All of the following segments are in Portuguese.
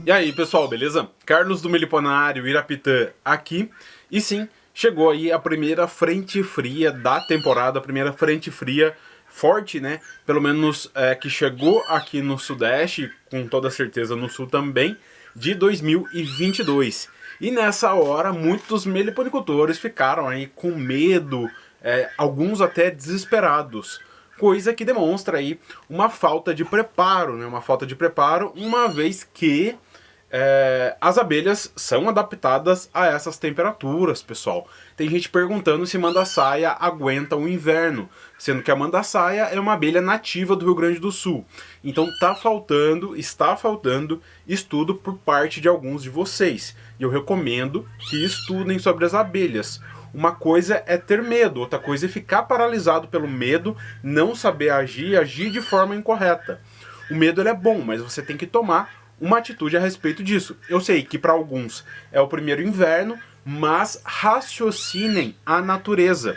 E aí pessoal, beleza? Carlos do Meliponário, Irapitã aqui. E sim, chegou aí a primeira frente fria da temporada, a primeira frente fria forte, né? Pelo menos que chegou aqui no Sudeste, com toda certeza no Sul também, de 2022. E nessa hora, muitos meliponicultores ficaram aí com medo, alguns até desesperados. Coisa que demonstra aí uma falta de preparo, né? Uma falta de preparo, uma vez que as abelhas são adaptadas a essas temperaturas, pessoal. Tem gente perguntando se mandaçaia aguenta o inverno, sendo que a mandaçaia é uma abelha nativa do Rio Grande do Sul. Então está faltando estudo por parte de alguns de vocês. E eu recomendo que estudem sobre as abelhas. Uma coisa é ter medo, outra coisa é ficar paralisado pelo medo, não saber agir de forma incorreta. O medo ele é bom, mas você tem que tomar uma atitude a respeito disso. Eu sei que para alguns é o primeiro inverno, mas raciocinem a natureza.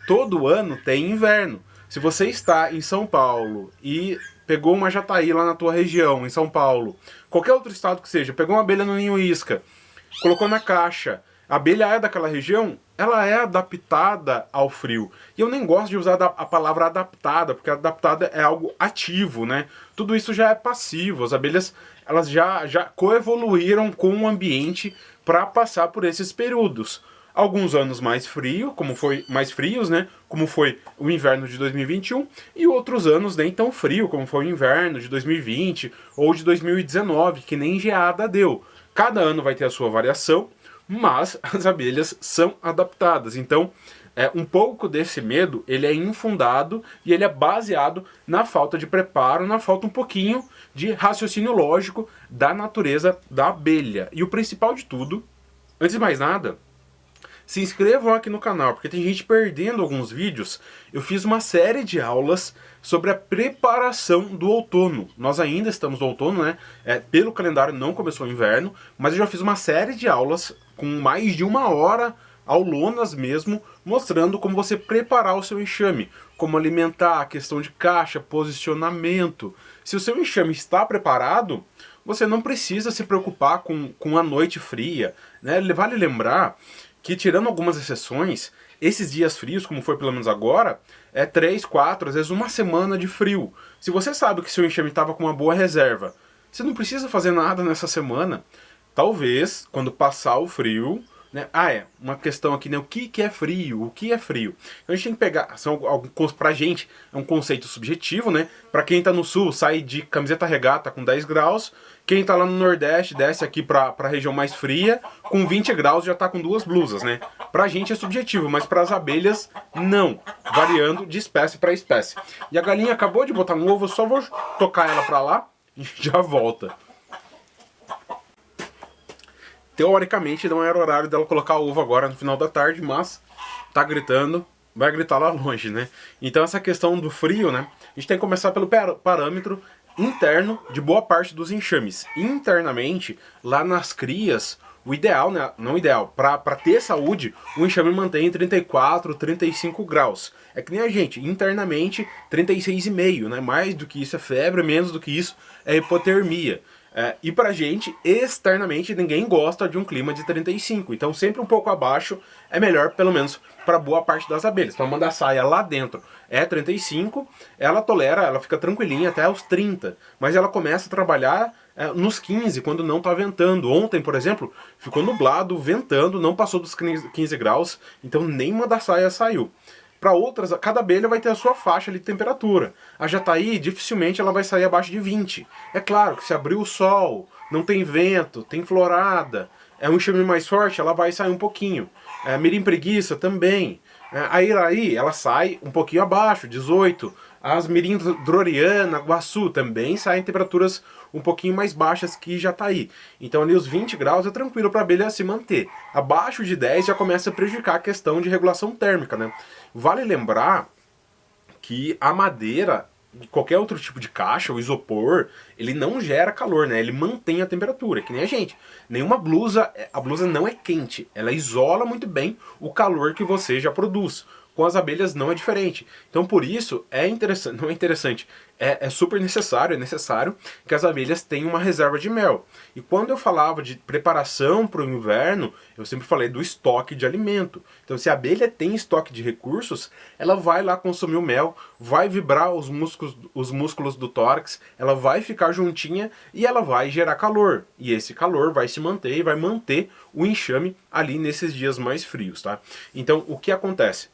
Todo ano tem inverno. Se você está em São Paulo e pegou uma jataí lá na tua região, em São Paulo, qualquer outro estado que seja, pegou uma abelha no ninho isca, colocou na caixa, a abelha é daquela região, ela é adaptada ao frio. E eu nem gosto de usar a palavra adaptada, porque adaptada é algo ativo, né? Tudo isso já é passivo. As abelhas elas já coevoluíram com o ambiente para passar por esses períodos. Alguns anos mais frio, como foi mais frios, né? Como foi o inverno de 2021, e outros anos nem tão frio, como foi o inverno de 2020 ou de 2019, que nem geada deu. Cada ano vai ter a sua variação, mas as abelhas são adaptadas. Então, um pouco desse medo, ele é infundado e ele é baseado na falta de preparo, na falta um pouquinho de raciocínio lógico da natureza da abelha. E o principal de tudo, antes de mais nada, se inscrevam aqui no canal, porque tem gente perdendo alguns vídeos. Eu fiz uma série de aulas sobre a preparação do outono. Nós ainda estamos no outono, né? Pelo calendário não começou o inverno, mas eu já fiz uma série de aulas com mais de 1 hora, aulonas mesmo, mostrando como você preparar o seu enxame, como alimentar, a questão de caixa, posicionamento. Se o seu enxame está preparado, você não precisa se preocupar com a noite fria, né? Vale lembrar que, tirando algumas exceções, esses dias frios, como foi pelo menos agora, 3, 4, às vezes uma semana de frio. Se você sabe que seu enxame estava com uma boa reserva, você não precisa fazer nada nessa semana. Talvez, quando passar o frio, né? Uma questão aqui, né? O que é frio? O que é frio? Então a gente tem que pegar, pra gente é um conceito subjetivo, né? Pra quem tá no sul, sai de camiseta regata com 10 graus. Quem tá lá no Nordeste, desce aqui pra região mais fria, com 20 graus já tá com 2 blusas, né? Pra gente é subjetivo, mas pras abelhas, não. Variando de espécie pra espécie. E a galinha acabou de botar um ovo, eu só vou tocar ela pra lá e já volta. Teoricamente não era horário dela colocar ovo agora no final da tarde, mas tá gritando, vai gritar lá longe, né? Então essa questão do frio, né? A gente tem que começar pelo parâmetro interno de boa parte dos enxames. Internamente, lá nas crias, o ideal, né? Não ideal, para ter saúde, o enxame mantém 34, 35 graus. É que nem a gente, internamente 36,5, né? Mais do que isso é febre, menos do que isso é hipotermia. E pra gente, externamente, ninguém gosta de um clima de 35. Então sempre um pouco abaixo é melhor, pelo menos para boa parte das abelhas. Então a mandaçaia lá dentro é 35, ela tolera, ela fica tranquilinha até os 30. Mas ela começa a trabalhar nos 15, quando não tá ventando. Ontem, por exemplo, ficou nublado, ventando, não passou dos 15 graus, então nem mandaçaia saiu. Para outras, cada abelha vai ter a sua faixa de temperatura. A jataí, dificilmente ela vai sair abaixo de 20. É claro que se abrir o sol, não tem vento, tem florada, é um enxame mais forte, ela vai sair um pouquinho. Mirim preguiça também. A iraí, ela sai um pouquinho abaixo, 18. As mirim droriana, guaçu, também saem em temperaturas um pouquinho mais baixas que jataí. Então ali os 20 graus é tranquilo para a abelha se manter. Abaixo de 10 já começa a prejudicar a questão de regulação térmica, né? Vale lembrar que a madeira, qualquer outro tipo de caixa, o isopor, ele não gera calor, né? Ele mantém a temperatura, que nem a gente. Nenhuma blusa, a blusa não é quente, ela isola muito bem o calor que você já produz. Com as abelhas não é diferente. Então por isso é interessante, não é interessante, é super necessário, é necessário que as abelhas tenham uma reserva de mel. E quando eu falava de preparação para o inverno, eu sempre falei do estoque de alimento. Então se a abelha tem estoque de recursos, ela vai lá consumir o mel, vai vibrar os músculos do tórax, ela vai ficar juntinha e ela vai gerar calor. E esse calor vai se manter e vai manter o enxame ali nesses dias mais frios, tá? Então o que acontece?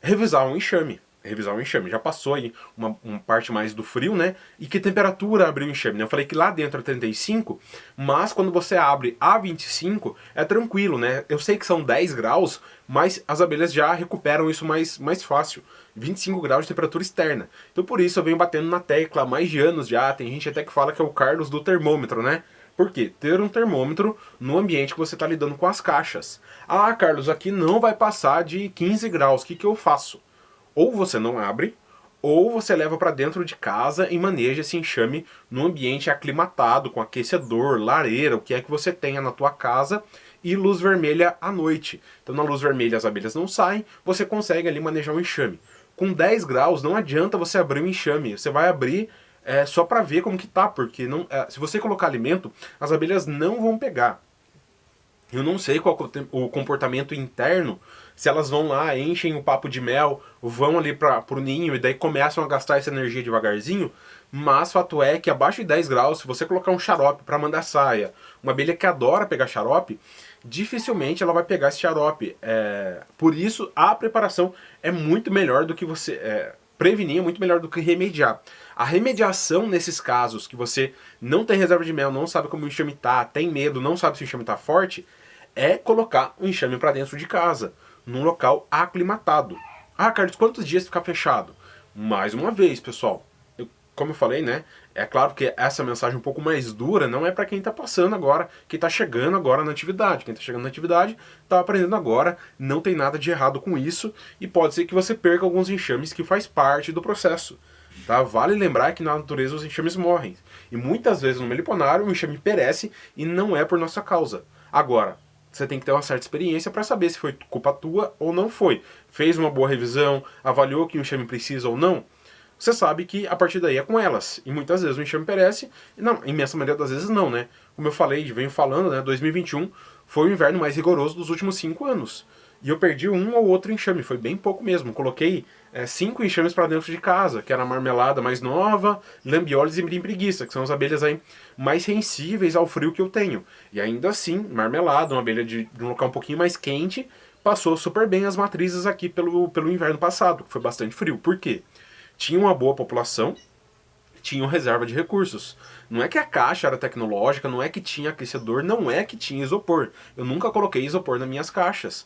Revisar um enxame. Revisar um enxame. Já passou aí uma parte mais do frio, né? E que temperatura abriu o enxame, né? Eu falei que lá dentro é 35, mas quando você abre a 25, é tranquilo, né? Eu sei que são 10 graus, mas as abelhas já recuperam isso mais fácil. 25 graus de temperatura externa. Então por isso eu venho batendo na tecla há mais de anos já. Tem gente até que fala que é o Carlos do termômetro, né? Por quê? Ter um termômetro no ambiente que você está lidando com as caixas. Ah, Carlos, aqui não vai passar de 15 graus. O que eu faço? Ou você não abre, ou você leva para dentro de casa e maneja esse enxame no ambiente aclimatado, com aquecedor, lareira, o que é que você tenha na tua casa, e luz vermelha à noite. Então na luz vermelha as abelhas não saem, você consegue ali manejar o enxame. Com 10 graus não adianta você abrir o enxame, você vai abrir só para ver como que tá, porque não, se você colocar alimento, as abelhas não vão pegar. Eu não sei qual é o comportamento interno, se elas vão lá, enchem o papo de mel, vão ali pro ninho e daí começam a gastar essa energia devagarzinho, mas fato é que abaixo de 10 graus, se você colocar um xarope para mandar saia, uma abelha que adora pegar xarope, dificilmente ela vai pegar esse xarope. Por isso, a preparação é muito melhor do que você... prevenir é muito melhor do que remediar. A remediação nesses casos que você não tem reserva de mel, não sabe como o enxame tá, tem medo, não sabe se o enxame tá forte, é colocar o enxame para dentro de casa, num local aclimatado. Ah, Carlos, quantos dias ficar fechado? Mais uma vez, pessoal, como eu falei, né? É claro que essa mensagem um pouco mais dura não é para quem está passando agora, quem está chegando agora na atividade. Quem está chegando na atividade está aprendendo agora, não tem nada de errado com isso e pode ser que você perca alguns enxames que faz parte do processo. Tá? Vale lembrar que na natureza os enxames morrem. E muitas vezes no meliponário o enxame perece e não é por nossa causa. Agora, você tem que ter uma certa experiência para saber se foi culpa tua ou não foi. Fez uma boa revisão, avaliou que o enxame precisa ou não. Você sabe que a partir daí é com elas. E muitas vezes o enxame perece, não, a imensa maioria das vezes não, né? Como eu falei, venho falando, né? 2021 foi o inverno mais rigoroso dos últimos 5 anos. E eu perdi um ou outro enxame, foi bem pouco mesmo. Coloquei 5 enxames para dentro de casa, que era a marmelada mais nova, lambiólis e mirim preguiça, que são as abelhas aí mais sensíveis ao frio que eu tenho. E ainda assim, marmelada, uma abelha de um local um pouquinho mais quente, passou super bem as matrizes aqui pelo inverno passado, que foi bastante frio. Por quê? Tinha uma boa população, tinham reserva de recursos. Não é que a caixa era tecnológica, não é que tinha aquecedor, não é que tinha isopor. Eu nunca coloquei isopor nas minhas caixas.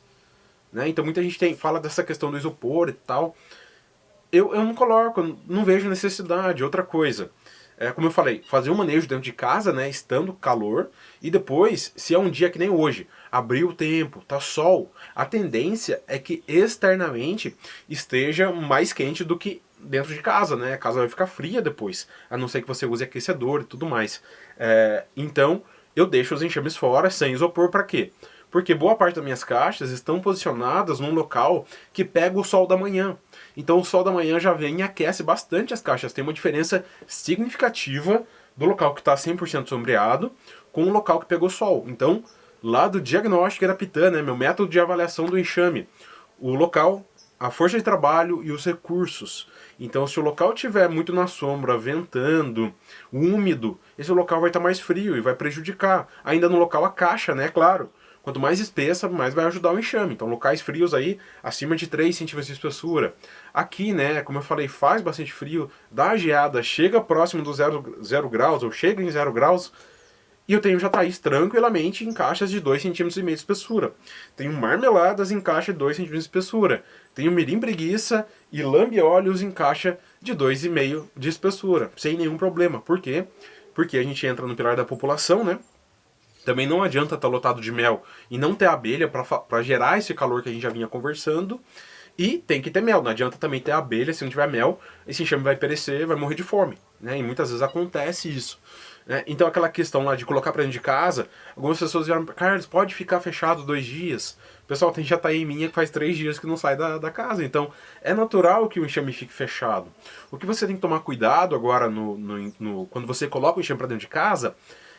Né? Então muita gente fala dessa questão do isopor e tal. Eu não coloco, não vejo necessidade. Outra coisa, como eu falei, fazer um manejo dentro de casa, né, estando calor, e depois, se é um dia que nem hoje, abrir o tempo, tá sol, a tendência é que externamente esteja mais quente do que dentro de casa, né? A casa vai ficar fria depois, a não ser que você use aquecedor e tudo mais. Então, eu deixo os enxames fora, sem isopor, para quê? Porque boa parte das minhas caixas estão posicionadas num local que pega o sol da manhã. Então o sol da manhã já vem e aquece bastante as caixas. Tem uma diferença significativa do local que está 100% sombreado com o local que pegou sol. Então, lá do diagnóstico Irapitã, né, meu método de avaliação do enxame, o local, a força de trabalho e os recursos. Então, se o local estiver muito na sombra, ventando, úmido, esse local vai estar mais frio e vai prejudicar. Ainda no local a caixa, né, claro. Quanto mais espessa, mais vai ajudar o enxame. Então, locais frios aí, acima de 3 centímetros de espessura. Aqui, né, como eu falei, faz bastante frio, dá geada, chega próximo do 0 graus, ou chega em 0 graus, e eu tenho jataís tranquilamente em caixas de 2,5 cm de espessura. Tenho marmeladas em caixa de 2 cm de espessura. Tenho mirim preguiça e lambióleos em caixa de 2,5 de espessura, sem nenhum problema. Por quê? Porque a gente entra no pilar da população, né? Também não adianta estar lotado de mel e não ter abelha para gerar esse calor que a gente já vinha conversando. E tem que ter mel, não adianta também ter abelha, se não tiver mel, esse enxame vai perecer, vai morrer de fome, né? E muitas vezes acontece isso. Né? Então aquela questão lá de colocar pra dentro de casa, algumas pessoas vieram, Carlos, pode ficar fechado 2 dias? Pessoal, tem jataí minha que faz 3 dias que não sai da casa, então é natural que o enxame fique fechado. O que você tem que tomar cuidado agora quando você coloca o enxame pra dentro de casa,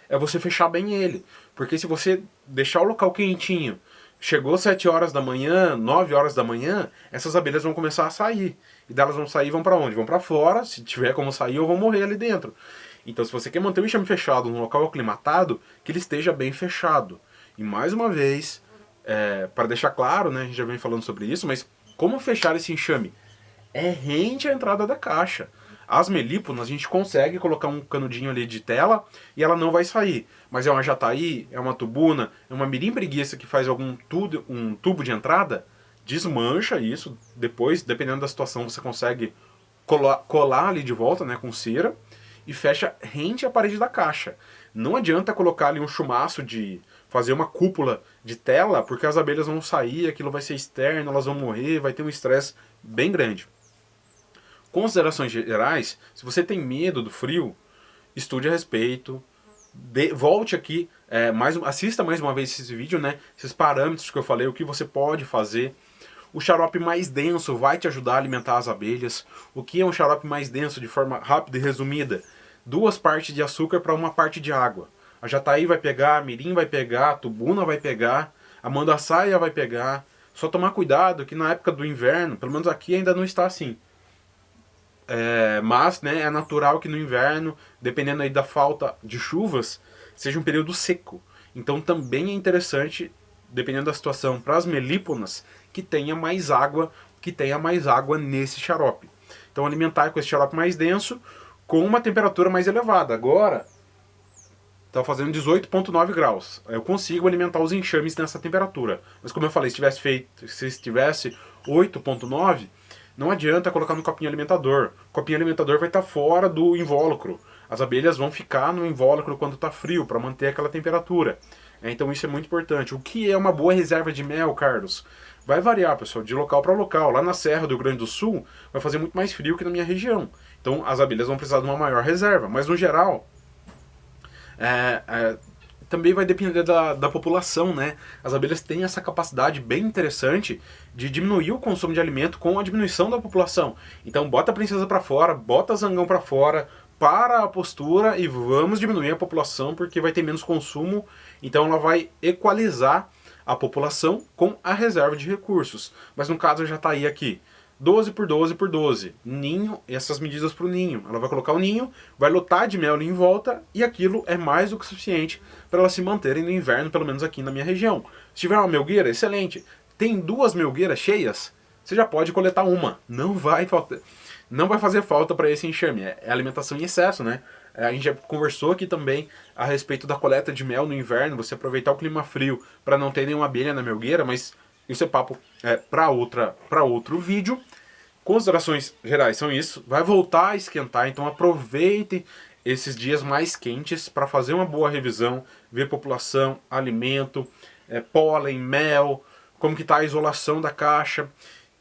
é você fechar bem ele. Porque se você deixar o local quentinho, chegou 7 horas da manhã, 9 horas da manhã, essas abelhas vão começar a sair. E delas vão sair e vão para onde? Vão para fora, se tiver como sair, ou vão morrer ali dentro. Então se você quer manter o enxame fechado num local aclimatado, que ele esteja bem fechado. E mais uma vez, para deixar claro, né, a gente já vem falando sobre isso, mas como fechar esse enxame? É rente à entrada da caixa. As melíponas a gente consegue colocar um canudinho ali de tela e ela não vai sair. Mas é uma jataí, é uma tubuna, é uma mirim preguiça que faz um tubo de entrada, desmancha isso. Depois, dependendo da situação, você consegue colar ali de volta, né, com cera e fecha rente à parede da caixa. Não adianta colocar ali um chumaço de fazer uma cúpula de tela, porque as abelhas vão sair, aquilo vai ser externo, elas vão morrer, vai ter um estresse bem grande. Considerações gerais, se você tem medo do frio, estude a respeito, volte aqui, assista mais uma vez esse vídeo, né? Esses parâmetros que eu falei, o que você pode fazer. O xarope mais denso vai te ajudar a alimentar as abelhas. O que é um xarope mais denso, de forma rápida e resumida? 2 partes de açúcar para 1 parte de água. A jataí vai pegar, a mirim vai pegar, a tubuna vai pegar, a mandaçaia vai pegar. Só tomar cuidado que na época do inverno, pelo menos aqui ainda não está assim. Mas né, é natural que no inverno, dependendo aí da falta de chuvas, seja um período seco. Então também é interessante, dependendo da situação, para as melíponas, que tenha mais água nesse xarope. Então alimentar com esse xarope mais denso, com uma temperatura mais elevada. Agora está fazendo 18,9 graus. Eu consigo alimentar os enxames nessa temperatura. Mas como eu falei, se estivesse 8,9, não adianta colocar no copinho alimentador. O copinho alimentador vai estar fora do invólucro. As abelhas vão ficar no invólucro quando está frio, para manter aquela temperatura. Então isso é muito importante. O que é uma boa reserva de mel, Carlos? Vai variar, pessoal, de local para local. Lá na Serra do Rio Grande do Sul vai fazer muito mais frio que na minha região. Então as abelhas vão precisar de uma maior reserva. Mas no geral, também vai depender da população, né? As abelhas têm essa capacidade bem interessante de diminuir o consumo de alimento com a diminuição da população. Então bota a princesa para fora, bota zangão para fora, para a postura e vamos diminuir a população porque vai ter menos consumo. Então ela vai equalizar a população com a reserva de recursos. Mas no caso já está aí aqui. 12 por 12 por 12. Ninho, essas medidas para o ninho. Ela vai colocar o ninho, vai lotar de mel ali em volta e aquilo é mais do que suficiente para elas se manterem no inverno, pelo menos aqui na minha região. Se tiver uma melgueira, excelente. Tem 2 melgueiras cheias, você já pode coletar uma. Não vai fazer falta para esse enxame. É alimentação em excesso, né? A gente já conversou aqui também a respeito da coleta de mel no inverno, você aproveitar o clima frio para não ter nenhuma abelha na melgueira, mas isso é papo para outro vídeo. Considerações gerais são isso. Vai voltar a esquentar, então aproveitem esses dias mais quentes para fazer uma boa revisão, ver população, alimento, pólen, mel, como que está a isolação da caixa,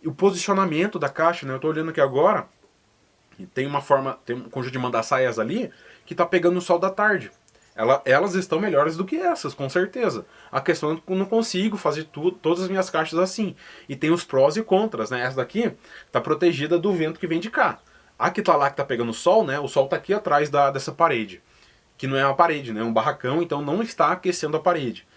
e o posicionamento da caixa, né? Eu estou olhando aqui agora, e tem um conjunto de mandaçaias ali que está pegando o sol da tarde. Elas estão melhores do que essas, com certeza. A questão é que eu não consigo fazer todas as minhas caixas assim. E tem os prós e contras, né? Essa daqui está protegida do vento que vem de cá. A que tá lá, que tá pegando sol, né? O sol tá aqui atrás dessa parede. Que não é uma parede, né? É um barracão, então não está aquecendo a parede.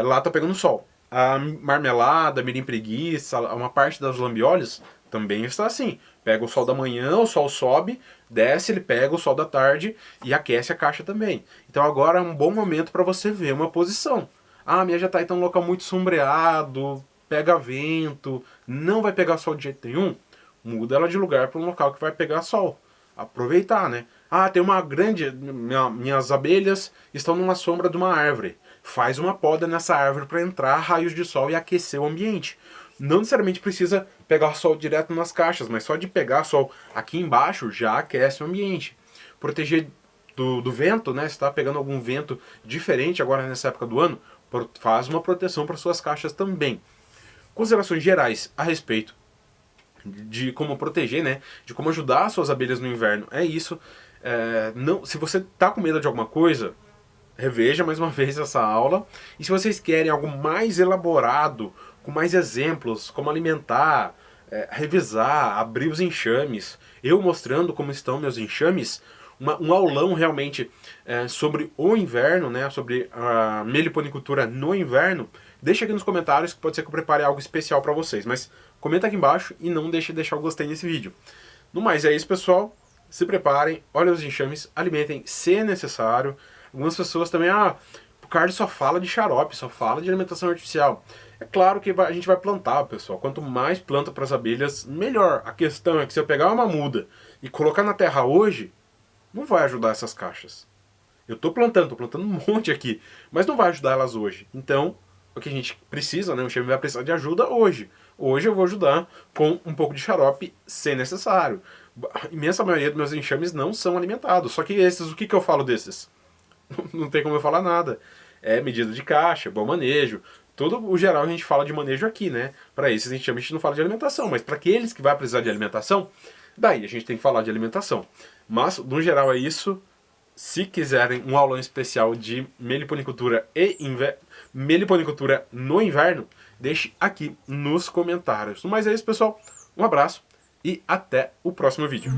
Lá tá pegando sol. A marmelada, a mirim preguiça, uma parte das lambiolhas também está assim. Pega o sol da manhã, o sol sobe, desce, ele pega o sol da tarde e aquece a caixa também. Então agora é um bom momento para você ver uma posição. Ah, minha já está em um local muito sombreado, pega vento, não vai pegar sol de jeito nenhum. Muda ela de lugar para um local que vai pegar sol. Aproveitar, né? Ah, tem uma grande... Minhas abelhas estão numa sombra de uma árvore. Faz uma poda nessa árvore para entrar raios de sol e aquecer o ambiente. Não necessariamente precisa pegar sol direto nas caixas, mas só de pegar sol aqui embaixo já aquece o ambiente. Proteger do vento, né? Se está pegando algum vento diferente agora nessa época do ano, faz uma proteção para suas caixas também. Considerações gerais a respeito de como proteger, né? De como ajudar as suas abelhas no inverno. É isso. Não, se você tá com medo de alguma coisa, reveja mais uma vez essa aula. E se vocês querem algo mais elaborado, com mais exemplos, como alimentar, revisar, abrir os enxames, eu mostrando como estão meus enxames, um aulão realmente sobre o inverno, né, sobre a meliponicultura no inverno, deixa aqui nos comentários que pode ser que eu prepare algo especial para vocês. Mas comenta aqui embaixo e não deixe de deixar o gostei nesse vídeo. No mais é isso, pessoal. Se preparem, olhem os enxames, alimentem se necessário. Algumas pessoas também, o Carlos só fala de xarope, só fala de alimentação artificial. É claro que a gente vai plantar, pessoal. Quanto mais planta para as abelhas, melhor. A questão é que se eu pegar uma muda e colocar na terra hoje, não vai ajudar essas caixas. Eu tô plantando um monte aqui, mas não vai ajudar elas hoje. Então, o que a gente precisa, né? O enxame vai precisar de ajuda hoje. Hoje eu vou ajudar com um pouco de xarope, se necessário. A imensa maioria dos meus enxames não são alimentados. Só que esses, o que eu falo desses? Não tem como eu falar nada. É medida de caixa, bom manejo. Todo o geral a gente fala de manejo aqui, né? Para esses enxames a gente não fala de alimentação, mas para aqueles que vai precisar de alimentação, daí a gente tem que falar de alimentação. Mas, no geral, é isso. Se quiserem um aulão especial de meliponicultura meliponicultura no inverno, deixe aqui nos comentários. Mas é isso, pessoal. Um abraço e até o próximo vídeo.